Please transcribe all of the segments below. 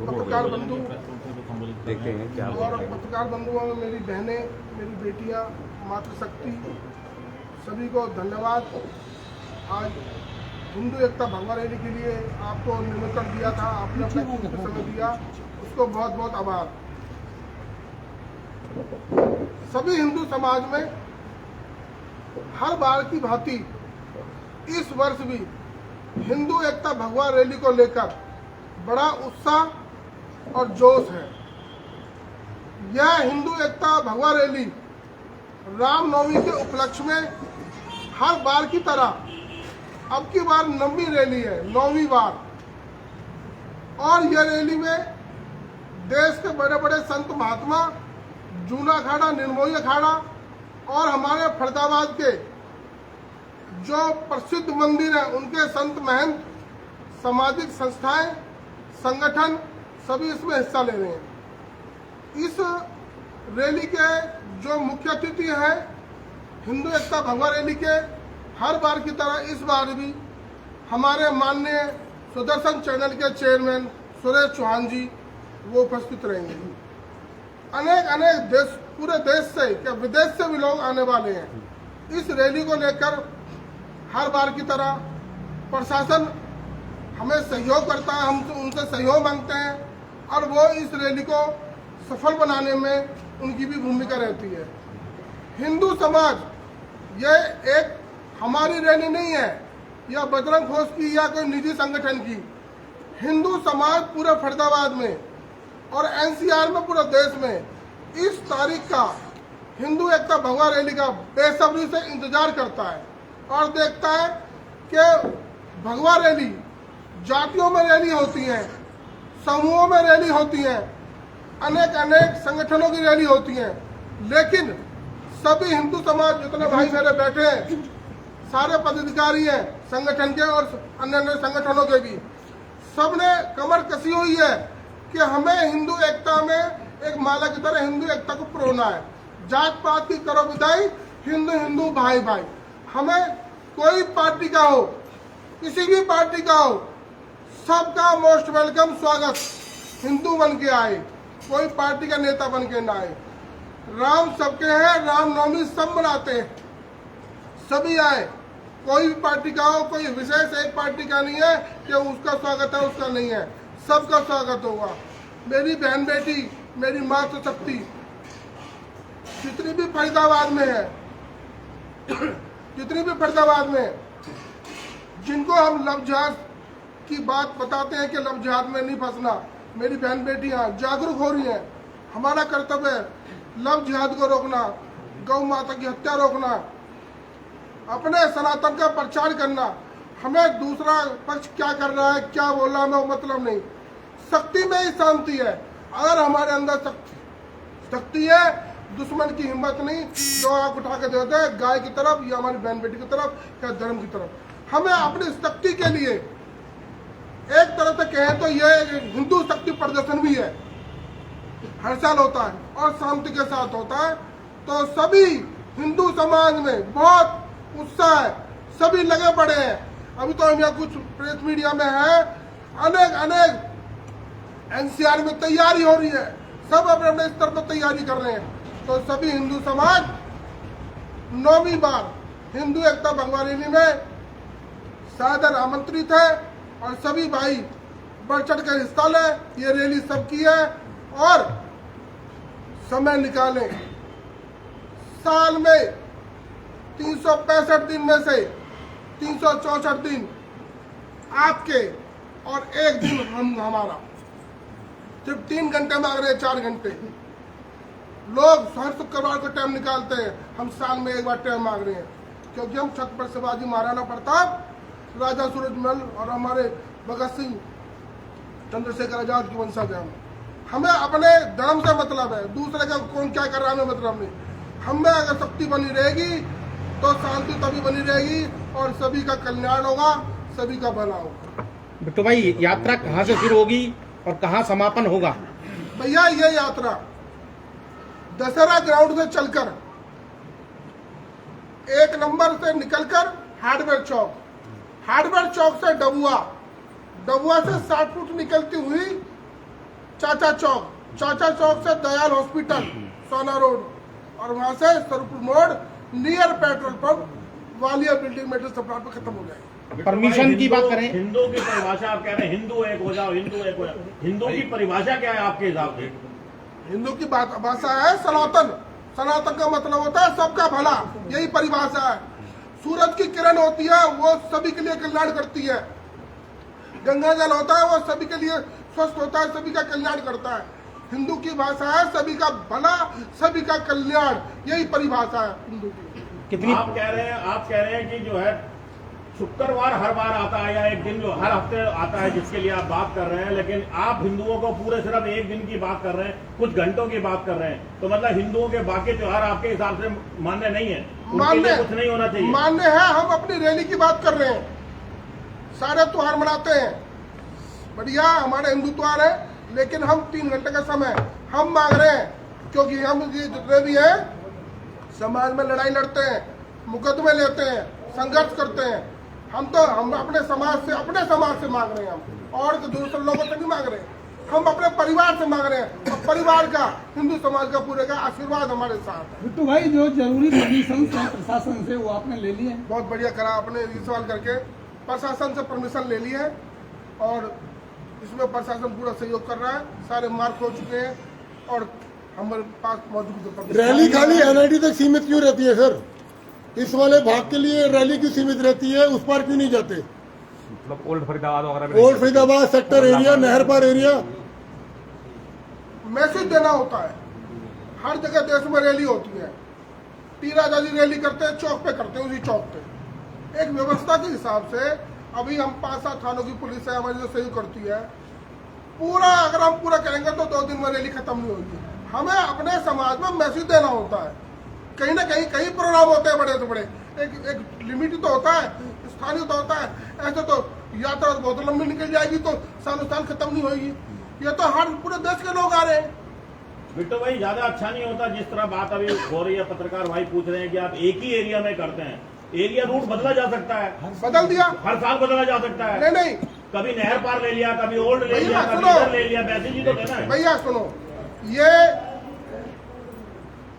पत्रकार बंधु देखते हैं क्या और पत्रकार बंधुओं में मेरी बहनें, मेरी बेटियां, मातृशक्ति, सभी को धन्यवाद। आज हिंदू एकता भगवा रैली के लिए आपको निमंत्रण दिया था, आपने अपना कीमती समय दिया, उसको बहुत बहुत आभार। सभी हिंदू समाज में हर बार की भांति इस वर्ष भी हिंदू एकता भगवा रैली को लेकर बड़ा उत्साह और जोश है। यह हिंदू एकता भगवा रैली रामनवमी के उपलक्ष्य में हर बार की तरह अब की बार 9वीं रैली है, 9वीं बार। और यह रैली में देश के बड़े बड़े संत महात्मा, जूना अखाड़ा, निर्मोही अखाड़ा और हमारे फरीदाबाद के जो प्रसिद्ध मंदिर है उनके संत महंत, सामाजिक संस्थाएं, संगठन सभी इसमें हिस्सा ले रहे हैं। इस रैली के जो मुख्य अतिथि हैं हिंदू एकता भगवा रैली के, हर बार की तरह इस बार भी हमारे माननीय सुदर्शन चैनल के चेयरमैन सुरेश चौहान जी वो उपस्थित रहेंगे। अनेक देश, पूरे देश से क्या विदेश से भी लोग आने वाले हैं। इस रैली को लेकर हर बार की तरह प्रशासन हमें सहयोग करता है, हम उनसे सहयोग मांगते हैं और वो इस रैली को सफल बनाने में उनकी भी भूमिका रहती है। हिंदू समाज ये एक हमारी रैली नहीं है या बजरंग घोष की या कोई निजी संगठन की। हिंदू समाज पूरे फरीदाबाद में और एनसीआर में पूरे देश में इस तारीख का हिंदू एकता भगवा रैली का बेसब्री से इंतजार करता है और देखता है कि भगवा रैली जातियों में रैली होती है, समूहों में रैली होती है, अनेक संगठनों की रैली होती है, लेकिन सभी हिंदू समाज जितने भाई मेरे बैठे हैं, सारे पदाधिकारी हैं संगठन के और अन्य संगठनों के भी, सबने कमर कसी हुई है कि हमें हिंदू एकता में एक माला की तरह हिंदू एकता को परोना है। जात पात की करो विदाई, हिंदू हिंदू भाई भाई। हमें कोई पार्टी का हो, किसी भी पार्टी का हो, सबका मोस्ट वेलकम स्वागत। हिंदू बन के आए, कोई पार्टी का नेता बन के ना आए। राम सबके हैं, रामनवमी सब मनाते हैं, सभी आए। कोई भी पार्टी का हो, कोई विशेष एक पार्टी का नहीं है कि उसका स्वागत है उसका नहीं है, सबका स्वागत होगा। मेरी बहन बेटी, मेरी मातृशक्ति जितनी भी फरीदाबाद में है, जितनी भी फरीदाबाद में जिनको हम लव जिहाद की बात बताते हैं कि लव जिहाद में नहीं फंसना, मेरी बहन बेटियां जागरूक हो रही हैं। हमारा कर्तव्य है लव जिहाद को रोकना, गौ माता की हत्या रोकना, अपने सनातन का प्रचार करना। हमें दूसरा पक्ष क्या कर रहा है, क्या बोल रहा है, हमें मतलब नहीं। शक्ति में ही शांति है। अगर हमारे अंदर शक्ति है, दुश्मन की हिम्मत नहीं जो आंख उठा के देते हैं गाय की तरफ या हमारी बहन बेटी की तरफ या धर्म की तरफ। हमें अपनी शक्ति के लिए एक तरह से कहें तो यह हिंदू शक्ति प्रदर्शन भी है, हर साल होता है और शांति के साथ होता है। तो सभी हिंदू समाज में बहुत उत्साह है, सभी लगे पड़े हैं। अभी तो हम यहाँ कुछ प्रेस मीडिया में है, अनेक एनसीआर में तैयारी हो रही है, सब अपने अपने स्तर पर तैयारी कर रहे हैं। तो सभी हिंदू समाज 9वीं बार हिंदू एकता भगवा रैली में सादर आमंत्रित है और सभी भाई बढ़ चढ़ कर हिस्सा लें। ये रैली सबकी है और समय निकालें। साल में 365 दिन में से 364 दिन आपके और एक दिन हमारा। सिर्फ 3 घंटे मांग रहे हैं, 4 घंटे। लोग हर शुक्रवार को टाइम निकालते हैं, हम साल में एक बार टाइम मांग रहे हैं क्योंकि हम छत्रपति शिवाजी महाराणा प्रताप, राजा सूरजमल और हमारे भगत सिंह, चंद्रशेखर आजाद की वंशज हैं। हमें अपने धर्म से मतलब है, दूसरे का कौन क्या कर रहा है हमें मतलब नहीं। हमें अगर शक्ति बनी रहेगी तो शांति तभी बनी रहेगी और सभी का कल्याण होगा, सभी का भला होगा। बिट्टू भाई, यात्रा कहाँ से शुरू होगी और कहाँ समापन होगा? भैया ये यात्रा दशहरा ग्राउंड से चलकर 1 नंबर से निकलकर हार्डवेयर चौक से डबुआ से 60 फुट निकलती हुई चाचा चौक से दयाल हॉस्पिटल सोना रोड, और वहां से स्वरूप मोड़ near petrol pump Walia building metal supply पे खत्म हो जाएगी। परमिशन की बात करें, हिंदू की परिभाषा आप कह रहे हैं हिंदू एक हो जाओ, हिंदू एक हो जाओ, हिंदू की परिभाषा क्या है आपके हिसाब से? हिंदू की भाषा है सनातन। सनातन का मतलब होता है सबका भला, यही परिभाषा है। सूरज की किरण होती है, वो सभी के लिए कल्याण करती है। गंगा जल होता है, वो सभी के लिए स्वस्थ होता है, सभी का कल्याण करता है। हिंदू की भाषा है सभी का भला, सभी का कल्याण, यही परिभाषा है हिंदू की। कितनी आप कह रहे हैं कि जो है शुक्रवार हर बार आता है या एक दिन जो हर हफ्ते आता है जिसके लिए आप बात कर रहे हैं, लेकिन आप हिंदुओं को पूरे सिर्फ एक दिन की बात कर रहे हैं, कुछ घंटों की बात कर रहे हैं, तो मतलब हिंदुओं के बाकी त्योहार आपके हिसाब से मान्य नहीं है? उनके लिए कुछ नहीं होना चाहिए? मान्य है। हम अपनी रैली की बात कर रहे हैं, सारे त्योहार मनाते हैं, बढ़िया हमारे हिंदू त्योहार है, लेकिन हम 3 घंटे का समय हम मांग रहे हैं, क्योंकि हम ये जितने भी हैं समाज में लड़ाई लड़ते हैं, मुकदमे लेते हैं, संघर्ष करते हैं। हम अपने समाज से मांग रहे हैं, हम और दूसरे लोगों से नहीं मांग रहे हैं, हम अपने परिवार से मांग रहे हैं। और परिवार का, हिंदू समाज का पूरे का आशीर्वाद हमारे साथ है। बिट्टू भाई, जो जरूरी परमिशन प्रशासन से वो आपने ले लिए? बहुत बढ़िया करा आपने ये सवाल करके। प्रशासन से परमिशन ले ली है और इसमें प्रशासन पूरा सहयोग कर रहा है। सारे मार्क हो चुके हैं और हमारे पास मौजूद। रैली खाली एनआईटी तक सीमित क्यों रहती है सर? इस वाले भाग के लिए रैली क्यों सीमित रहती है, उस पार क्यों नहीं जाते? मतलब ओल्ड फरीदाबाद वगैरह, ओल्ड फरीदाबाद सेक्टर एरिया, नहर पार एरिया, मैसेज देना होता है। हर जगह देश में रैली होती है, तीर आजादी रैली करते हैं, चौक पे करते हैं, उसी चौक पे एक व्यवस्था के हिसाब से। अभी हम 5-7 थानों की पुलिस है हमारी जो सहयोग करती है, पूरा अगर हम पूरा करेंगे तो 2 दिन में रैली खत्म नहीं होगी। हमें अपने समाज में मैसेज देना होता है। कहीं ना कहीं प्रोग्राम होते हैं बड़े से बड़े, एक लिमिट तो होता है, स्थानीय तो होता है। ऐसे तो यात्रा बहुत लंबी निकल जाएगी तो सालों साल खत्म नहीं होगी। ये तो हर पूरे देश के लोग आ रहे हैं। बिट्टू भाई, ज्यादा अच्छा नहीं होता जिस तरह बात अभी हो रही है, पत्रकार भाई पूछ रहे हैं कि आप एक ही एरिया में करते हैं, एरिया रूट बदला जा सकता है, बदल दिया, हर साल बदला जा सकता है। नहीं कभी नहर पार ले लिया, कभी ओल्ड ले लिया, कभी सुनो। इधर ले लिया, मैसेज ही तो देना है। भैया सुनो, ये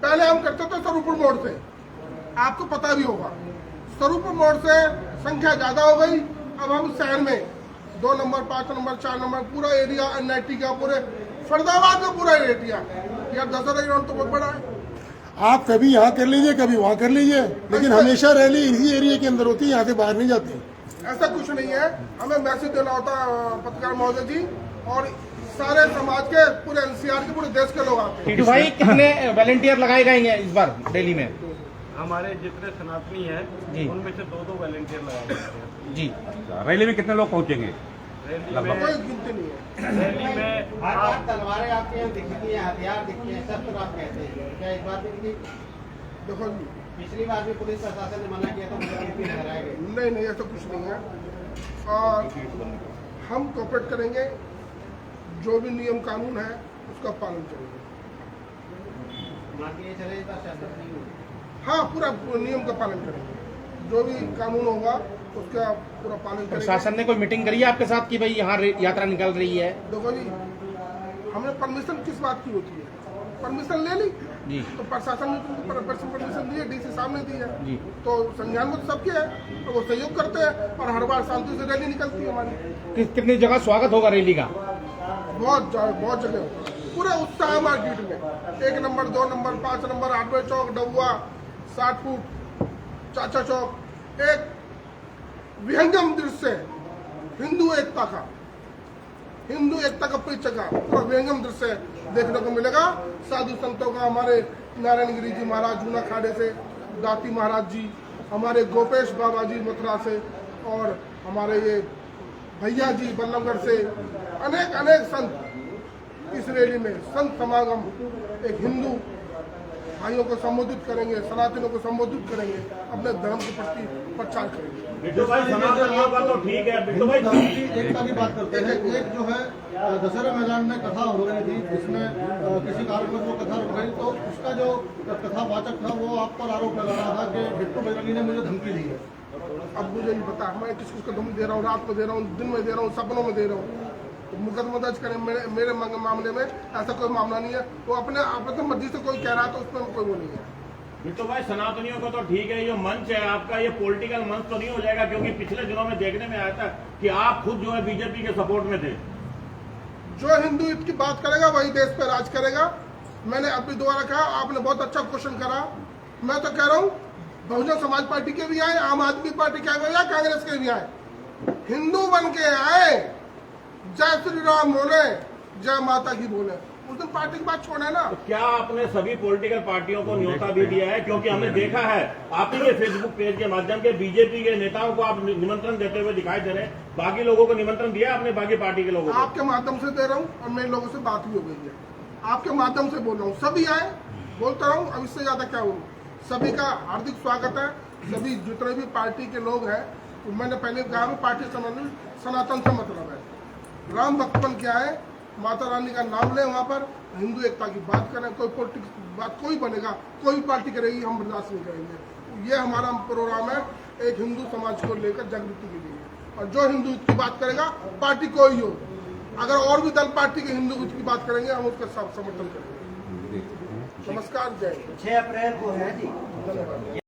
पहले हम करते थे स्वरूपुर मोड़ से, आपको पता भी होगा। स्वरूपुर मोड़ से संख्या ज्यादा हो गई, अब हम शहर में 2 नंबर 5 नंबर 4 नंबर पूरा एरिया एनआईटी का, पूरे फरीदाबाद का पूरा एरिया यार, दशहरा ग्राउंड तो बहुत बड़ा है। आप कभी यहाँ कर लीजिए, कभी वहाँ कर लीजिए, लेकिन हमेशा रैली इसी एरिया के अंदर होती है, यहाँ से बाहर नहीं जाती। ऐसा कुछ नहीं है, हमें मैसेज देना होता है पत्रकार महोदय जी, और सारे समाज के, पूरे एनसीआर के, पूरे देश के लोग आते हैं। टीटू भाई, कितने वॉलंटियर लगाए गए हैं इस बार दिल्ली में? हमारे जितने सनातनी हैं जी, उनमें से 2-2 वॉलंटियर लगाए गए हैं। जी। रैली में कितने लोग पहुंचेंगे? रैली लगभग कोई गिनती नहीं है। रैली में तलवारें आपके यहाँ दिखती हैं, हथियार दिखते हैं, सब तो आप कहते हैं, क्या इस बार भी दिखी? देखो जी, पिछली बार भी पुलिस प्रशासन ने मना किया था, मुझे लहराए गए। नहीं ऐसा कुछ नहीं है, और हम कोऑपरेट करेंगे, जो भी नियम कानून है उसका पालन करेंगे। मान के ये चले, इस बार शासन नहीं हुई। हाँ, पूरा नियम का पालन करेंगे, जो भी कानून होगा उसका पूरा पालन करेंगे। प्रशासन ने कोई मीटिंग करी है आपके साथ कि भाई यहाँ यात्रा निकल रही है? देखो जी, हमने परमिशन किस बात की होती है, परमिशन ले ली जी, तो प्रशासन ने तुमको परमिशन दी है, डीसी साहब ने दी है, जी। तो संज्ञान में तो सबके है, तो वो सहयोग करते हैं और हर बार शांति से रैली निकलती है हमारी। कितनी जगह स्वागत होगा रैली का? बहुत जगह होगा, पूरा उत्साह मार्केट में। 1 नंबर 2 नंबर 5 नंबर, आठवें चौक, डबुआ, 60 फुट, चाचा चौक, एक विहंगम दृश्य हिंदू एकता का परिचय का पूरा विहंगम दृश्य देखने को मिलेगा। साधु संतों का, हमारे नारायण गिरी जी महाराज जूना खाड़े से, दाती महाराज जी, हमारे गोपेश बाबा जी मथुरा से, और हमारे ये भैया जी बल्लभगढ़ से, अनेक संत इस रैली में संत समागम, एक हिंदू भाइयों को संबोधित करेंगे, सनातनों को संबोधित करेंगे, अपने धर्म के प्रति प्रचार करेंगे। बिट्टू भाई, सनातनियों का तो ठीक है, बिट्टू भाई एकता की बात करते हैं। एक जो है दशहरा मैदान में कथा हो रही थी, जिसमें किसी कारणवश वो कथा रुक गई, तो उसका जो कथावाचक था वो आप पर आरोप लगा रहा था कि बिट्टू बजरंगी ने मुझे धमकी दी है। अब मुझे नहीं पता, मैं किस किस को धमकी दे रहा हूँ, रात में दे रहा हूँ, दिन में दे रहा हूँ, सपनों में दे रहा हूँ, तो मुकदमा दर्ज करें मेरे मामले में, ऐसा कोई मामला नहीं है। वो अपने मर्जी से कोई कह रहा है तो उसमें कोई वो नहीं है। बिट्टू भाई, सनातनियों को तो ठीक है, ये मंच है आपका, ये पॉलिटिकल मंच तो नहीं हो जाएगा? क्योंकि पिछले दिनों में देखने में आया था कि आप खुद जो है बीजेपी के सपोर्ट में थे। जो हिंदू हित की बात करेगा वही देश पे राज करेगा। मैंने अभी दोबारा कहा, आपने बहुत अच्छा क्वेश्चन करा। मैं तो कह रहा हूँ बहुजन समाज पार्टी के भी आए, आम आदमी पार्टी के आए या कांग्रेस के भी आए, हिंदू बन के आए, जय श्री राम बोले, जय माता की बोले, उस दिन पार्टी की बात छोड़े ना। तो क्या आपने सभी पॉलिटिकल पार्टियों को न्योता भी दिया है? क्योंकि हमने देखा है आप ही के फेसबुक पेज के माध्यम से बीजेपी के नेताओं को आप निमंत्रण देते हुए दिखाई दे रहे हैं। बाकी लोगों को निमंत्रण दिया है आपने? बाकी पार्टी के लोगों को? आपके माध्यम से दे रहा हूँ और मेरे लोगों से बात भी हो गई है, आपके माध्यम से बोल रहा हूँ। सभी आए, बोलता रहा हूँ, अब इससे ज्यादा क्या हूँ। सभी का हार्दिक स्वागत है। सभी जितने भी पार्टी के लोग हैं, मैंने पहले कहा पार्टी सनातन से मतलब है। राम भक्तपन क्या है, माता रानी का नाम लें, वहाँ पर हिंदू एकता की बात करें। कोई पॉलिटिक्स बात कोई बनेगा, कोई भी पार्टी करेगी, हम बर्दाश्त नहीं करेंगे। ये हमारा प्रोग्राम है, एक हिंदू समाज को लेकर जागृति के लिए। और जो हिंदू की बात करेगा, पार्टी कोई हो, अगर और भी दल पार्टी के हिंदू की बात करेंगे, हम उसका समर्थन करेंगे। नमस्कार, जय। 6 अप्रैल को है जी। धन्यवाद।